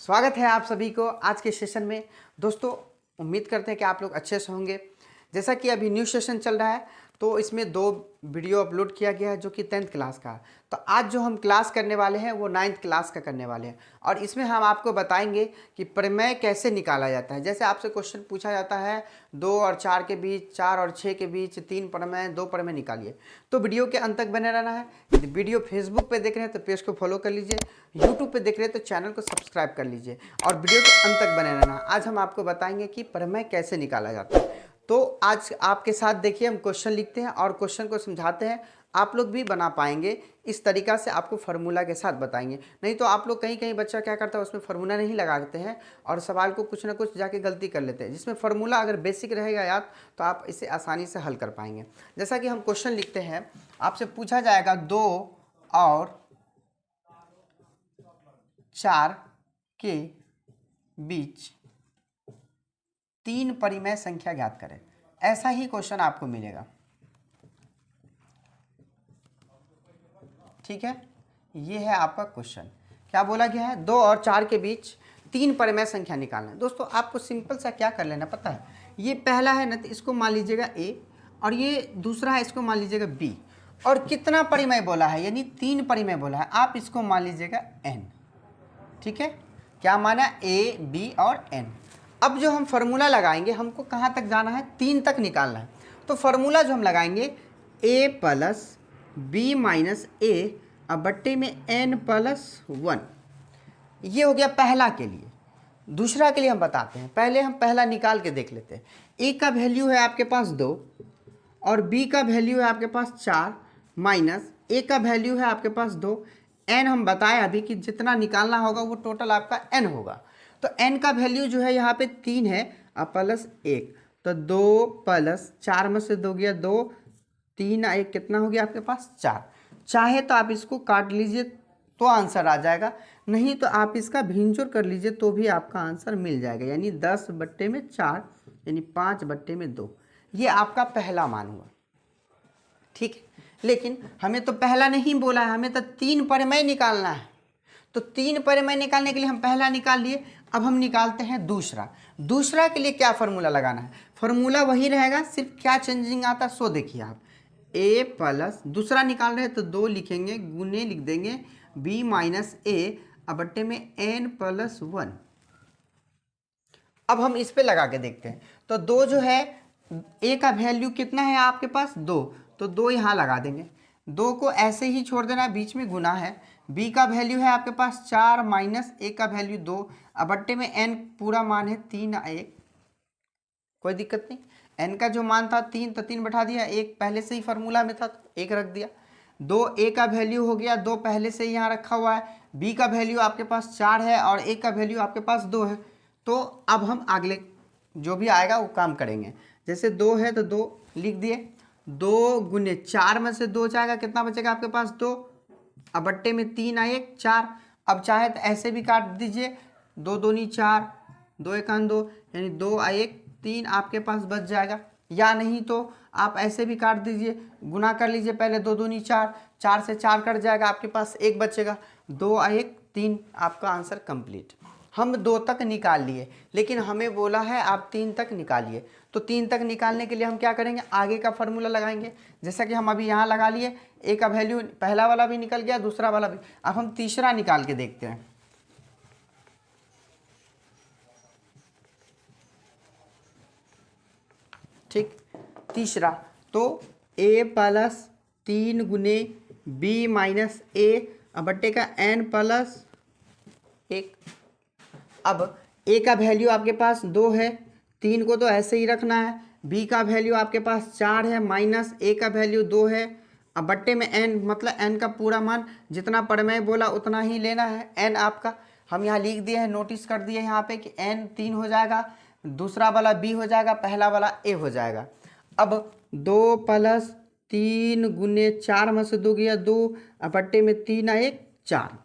स्वागत है आप सभी को आज के सेशन में। दोस्तों उम्मीद करते हैं कि आप लोग अच्छे से होंगे। जैसा कि अभी न्यू सेशन चल रहा है तो इसमें 2 वीडियो अपलोड किया गया है जो कि 10th क्लास का है। तो आज जो हम क्लास करने वाले हैं वो 9th क्लास का करने वाले हैं और इसमें हम आपको बताएंगे कि प्रमेय कैसे निकाला जाता है। जैसे आपसे क्वेश्चन पूछा जाता है 2 और 4 के बीच, 4 और 6 के बीच 3 प्रमेय, 2 प्रमेय निकालिए। तो वीडियो के अंत तक बने रहना है। यदि वीडियो फेसबुक पे देख रहे हैं तो पेज को फॉलो कर लीजिए, यूट्यूब पे देख रहे हैं तो चैनल को सब्सक्राइब कर लीजिए और वीडियो के अंत तक बने रहना। आज हम आपको बताएंगे कि प्रमेय कैसे निकाला जाता है। तो आज आपके साथ देखिए हम क्वेश्चन लिखते हैं और क्वेश्चन को समझाते हैं। आप लोग भी बना पाएंगे इस तरीका से, आपको फार्मूला के साथ बताएंगे। नहीं तो आप लोग कहीं बच्चा क्या करता है उसमें फार्मूला नहीं लगाते हैं और सवाल को कुछ ना कुछ जाके गलती कर लेते हैं। जिसमें फार्मूला अगर बेसिक रहेगा याद तो आप इसे आसानी से हल कर पाएंगे। जैसा कि हम क्वेश्चन लिखते हैं, आपसे पूछा जाएगा 2 और 4 के बीच 3 परिमेय संख्या ज्ञात करें। ऐसा ही क्वेश्चन आपको मिलेगा, ठीक है। ये है आपका क्वेश्चन। क्या बोला गया है? 2 और 4 के बीच 3 परिमेय संख्या निकालना है। दोस्तों आपको सिंपल सा क्या कर लेना पता है, ये पहला है ना तो इसको मान लीजिएगा A और ये दूसरा है इसको मान लीजिएगा B। और कितना परिमेय बोला है, यानी 3 परिमेय बोला है, आप इसको मान लीजिएगा N, ठीक है। क्या माना? A, B और N। अब जो हम फार्मूला लगाएंगे, हमको कहाँ तक जाना है? 3 तक निकालना है। तो फार्मूला जो हम लगाएंगे A plus B minus A अब बट्टे में N प्लस 1। ये हो गया पहला के लिए। दूसरा के लिए हम बताते हैं, पहले हम पहला निकाल के देख लेते हैं। A का वैल्यू है आपके पास 2 और B का वैल्यू है आपके पास 4 माइनस A का वैल्यू है आपके पास 2। N हम बताए अभी कि जितना निकालना होगा वो टोटल आपका N होगा। तो N का वैल्यू जो है यहाँ पे 3 है और प्लस 1, तो 2 प्लस 4 में से 2 गया 2, 3 1 कितना हो गया आपके पास 4। चाहे तो आप इसको काट लीजिए तो आंसर आ जाएगा, नहीं तो आप इसका भिन्नजोड़ कर लीजिए तो भी आपका आंसर मिल जाएगा। यानी 10 बट्टे में 4 यानी 5 बट्टे में 2। ये आपका पहला मान हुआ, ठीक है। लेकिन हमें तो पहला नहीं बोला है, हमें तो 3 परिमेय निकालना है। तो 3 परिमेय निकालने के लिए हम पहला निकाल लिए। अब हम निकालते हैं दूसरा। दूसरा के लिए क्या फार्मूला लगाना है? फार्मूला वही रहेगा, सिर्फ क्या चेंजिंग आता है सो देखिए आप। A प्लस दूसरा निकाल रहे हैं तो 2 लिखेंगे, गुने लिख देंगे B माइनस A अब बट्टे में N प्लस 1। अब हम इस पे लगा के देखते हैं। तो 2 जो है A का वैल्यू कितना है आपके पास 2, तो 2 यहाँ लगा देंगे। 2 को ऐसे ही छोड़ देना है, बीच में गुना है। B का वैल्यू है आपके पास 4 माइनस A का वैल्यू 2 अब बट्टे में N पूरा मान है 3 1, कोई दिक्कत नहीं। N का जो मान था 3 तो 3 बैठा दिया, 1 पहले से ही फार्मूला में था तो 1 रख दिया। 2 A का वैल्यू हो गया 2 पहले से ही यहाँ रखा हुआ है। B का वैल्यू आपके पास 4 है और A का वैल्यू आपके पास 2 है। तो अब हम अगले जो भी आएगा वो काम करेंगे। जैसे 2 है तो 2 लिख दिए, 2 गुने 4 में से 2 जाएगा, कितना बचेगा आपके पास 2 अब बट्टे में 3 1 4। अब चाहे तो ऐसे भी काट दीजिए, 2 दूनी 4, 2 1 2 यानी 2 1 3 आपके पास बच जाएगा। या नहीं तो आप ऐसे भी काट दीजिए, गुना कर लीजिए पहले, 2 दूनी 4, 4 से 4 कट जाएगा, आपके पास 1 बचेगा। 2 1 3 आपका आंसर कंप्लीट। हम 2 तक निकाल लिए, लेकिन हमें बोला है आप 3 तक निकालिए। तो 3 तक निकालने के लिए हम क्या करेंगे, आगे का फार्मूला लगाएंगे। जैसा कि हम अभी यहाँ लगा लिए, A का वैल्यू पहला वाला भी निकल गया, दूसरा वाला भी। अब हम तीसरा निकाल के देखते हैं। ठीक, तीसरा तो A प्लस 3 गुने B माइनस A अब बट्टे का N प्लस 1। अब A का वैल्यू आपके पास 2 है, 3 को तो ऐसे ही रखना है। B का वैल्यू आपके पास 4 है माइनस A का वैल्यू 2 है अब बट्टे में N, मतलब N का पूरा मान जितना परिमेय बोला उतना ही लेना है। N आपका हम यहाँ लिख दिए हैं, नोटिस कर दिए यहाँ पे कि N 3 हो जाएगा, दूसरा वाला B हो जाएगा, पहला वाला A हो जाएगा। अब 2 प्लस 3 गुने 4 में से 2 गया 2 अब बट्टे में 3 1 4,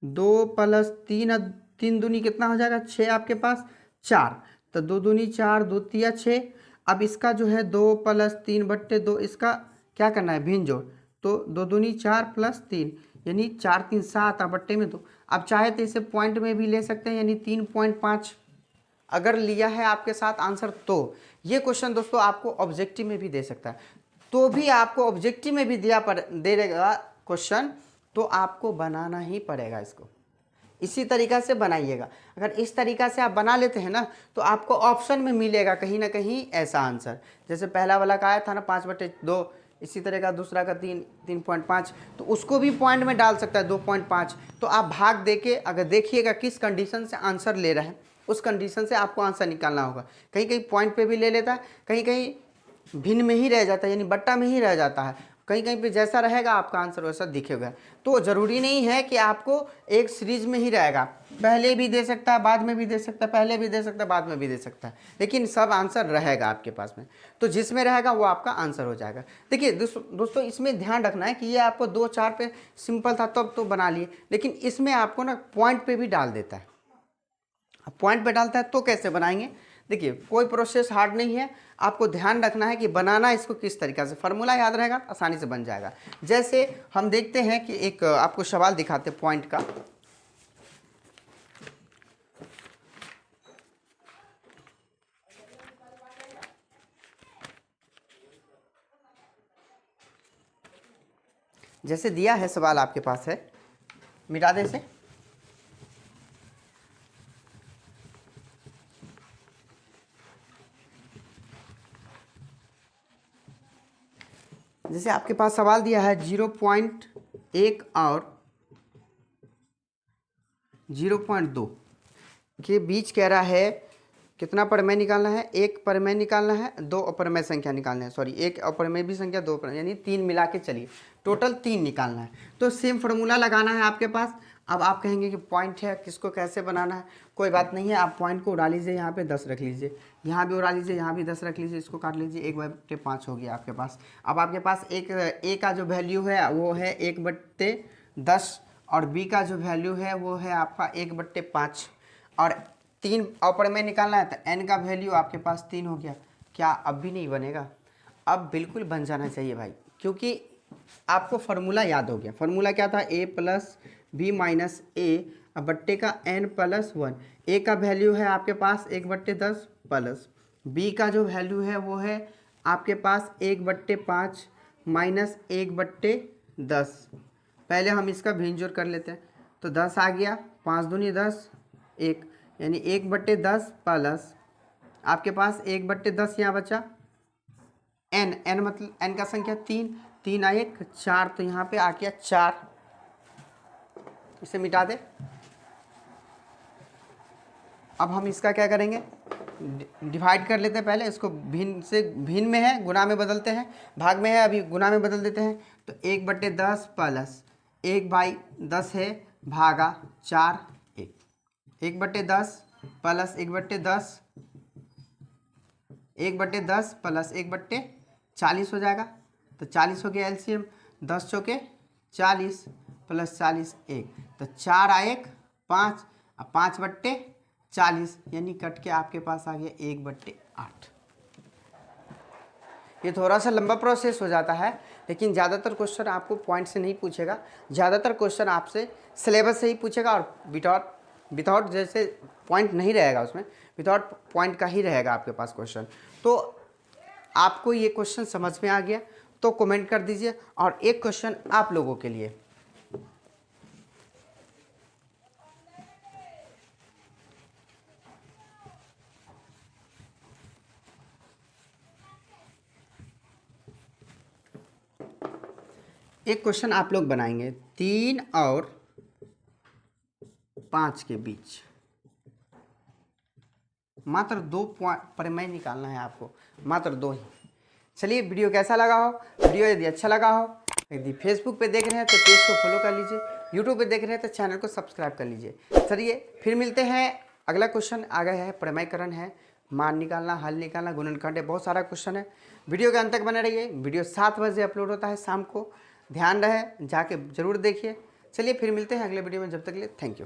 2 प्लस 3 3 दूनी कितना हो जाएगा 6 आपके पास 4, तो 2 दूनी 4 2 तिया 6। अब इसका जो है 2 प्लस 3 बट्टे 2, इसका क्या करना है भिन्न जोड़, तो 2 दूनी 4 प्लस 3 यानी 4 3 7 बट्टे में 2। आप चाहे तो इसे पॉइंट में भी ले सकते हैं, यानी 3.5 अगर लिया है आपके साथ आंसर तो ये क्वेश्चन दोस्तों आपको ऑब्जेक्टिव में भी दे सकता है। तो भी आपको ऑब्जेक्टिव में भी दे देगा क्वेश्चन, तो आपको बनाना ही पड़ेगा इसको। इसी तरीक़ा से बनाइएगा। अगर इस तरीक़ा से आप बना लेते हैं ना, तो आपको ऑप्शन में मिलेगा कहीं ना कहीं ऐसा आंसर। जैसे पहला वाला का आया था ना 5/2, इसी तरह का दूसरा का 3.5, तो उसको भी पॉइंट में डाल सकता है 2.5। तो आप भाग दे के अगर देखिएगा किस कंडीशन से आंसर ले रहा है, उस कंडीशन से आपको आंसर निकालना होगा। कहीं कहीं पॉइंट पे भी ले लेता है, कहीं कहीं भिन्न में ही रह जाता है, यानी बट्टा में ही रह जाता है। कहीं कहीं पे जैसा रहेगा आपका आंसर वैसा दिखेगा। तो ज़रूरी नहीं है कि आपको एक सीरीज में ही रहेगा, पहले भी दे सकता है, बाद में भी दे सकता है, पहले भी दे सकता है, बाद में भी दे सकता है, लेकिन सब आंसर रहेगा आपके पास में। तो जिसमें रहेगा वो आपका आंसर हो जाएगा। देखिए दोस्तों इसमें ध्यान रखना है कि ये आपको 2 4 पे सिंपल था तब तो बना लिए, लेकिन इसमें आपको ना पॉइंट पे भी डाल देता है। पॉइंट पे डालता है तो कैसे बनाएंगे? देखिए कोई प्रोसेस हार्ड नहीं है, आपको ध्यान रखना है कि बनाना इसको किस तरीक़ा से, फार्मूला याद रहेगा आसानी से बन जाएगा। जैसे हम देखते हैं कि एक आपको सवाल दिखाते पॉइंट का। जैसे दिया है सवाल आपके पास है, मिटा दे से। जैसे आपके पास सवाल दिया है 0.1 और 0.2 के बीच कह रहा है कितना परिमेय निकालना है, एक परिमेय निकालना है, 2 अपरिमेय संख्या निकालना है, सॉरी एक अपरिमेय भी संख्या, 2 अपरिमेय, यानी 3 मिला के चलिए टोटल 3 निकालना है। तो सेम फार्मूला लगाना है आपके पास। अब आप कहेंगे कि पॉइंट है, किसको कैसे बनाना है, कोई बात नहीं है, आप पॉइंट को उड़ा लीजिए, यहाँ पे 10 रख लीजिए, यहाँ भी उड़ा लीजिए, यहाँ भी 10 रख लीजिए, इसको काट लीजिए, 1/5 हो गया आपके पास। अब आपके पास एक ए का जो वैल्यू है वो है 1/10 और बी का जो वैल्यू है वो है आपका 1/5 और 3 अपरिमेय निकालना है, तो एन का वैल्यू आपके पास 3 हो गया। क्या अब भी नहीं बनेगा? अब बिल्कुल बन जाना चाहिए भाई, क्योंकि आपको फार्मूला याद हो गया। फार्मूला क्या था? a + b - a बट्टे का n+1। a का वैल्यू है आपके पास 1/10 प्लस b का जो वैल्यू है वो है आपके पास 1/5 माइनस 1/10। पहले हम इसका भिन्न कर लेते हैं, तो 10 आ गया, 5 दूनी 10, 1, यानी 1/10 प्लस आपके पास 1/10 यहाँ बचा n मतलब n का संख्या 3 आए 1 4, तो यहाँ पे आ गया 4। इसे मिटा दे। अब हम इसका क्या करेंगे, डिवाइड कर लेते हैं। पहले इसको भिन्न से भिन्न में है गुना में बदलते हैं, भाग में है अभी गुना में बदल देते हैं। तो 1/10 प्लस 1/10 है भागा 4 1, 1/10 प्लस 1/10, 1/10 प्लस 1/40 हो जाएगा। तो 40 हो गया एलसीएम, 10 चौके 40 प्लस 40 1, तो 4 आए 5, अब 5/40, यानी कट के आपके पास आ गया 1/8। ये थोड़ा सा लंबा प्रोसेस हो जाता है, लेकिन ज़्यादातर क्वेश्चन आपको पॉइंट से नहीं पूछेगा, ज़्यादातर क्वेश्चन आपसे सिलेबस से ही पूछेगा और विदाउट जैसे पॉइंट नहीं रहेगा उसमें, विदाउट पॉइंट का ही रहेगा आपके पास क्वेश्चन। तो आपको ये क्वेश्चन समझ में आ गया तो कमेंट कर दीजिए। और एक क्वेश्चन आप लोगों के लिए, एक क्वेश्चन आप लोग बनाएंगे 3 और 5 के बीच मात्र 2 परिमेय निकालना है आपको, मात्र 2 ही। चलिए वीडियो कैसा लगा हो, वीडियो यदि अच्छा लगा हो, यदि फेसबुक पे देख रहे हैं तो पेज को फॉलो कर लीजिए, यूट्यूब पे देख रहे हैं तो चैनल को सब्सक्राइब कर लीजिए। चलिए फिर मिलते हैं। अगला क्वेश्चन आ गया है, परिमेयकरण है, मान निकालना, हल निकालना, गुणनखंड है, बहुत सारा क्वेश्चन है। वीडियो के अंत तक बने रहिए। वीडियो 7 बजे अपलोड होता है शाम को, ध्यान रहे, जाके जरूर देखिए। चलिए फिर मिलते हैं अगले वीडियो में, जब तक के लिए थैंक यू।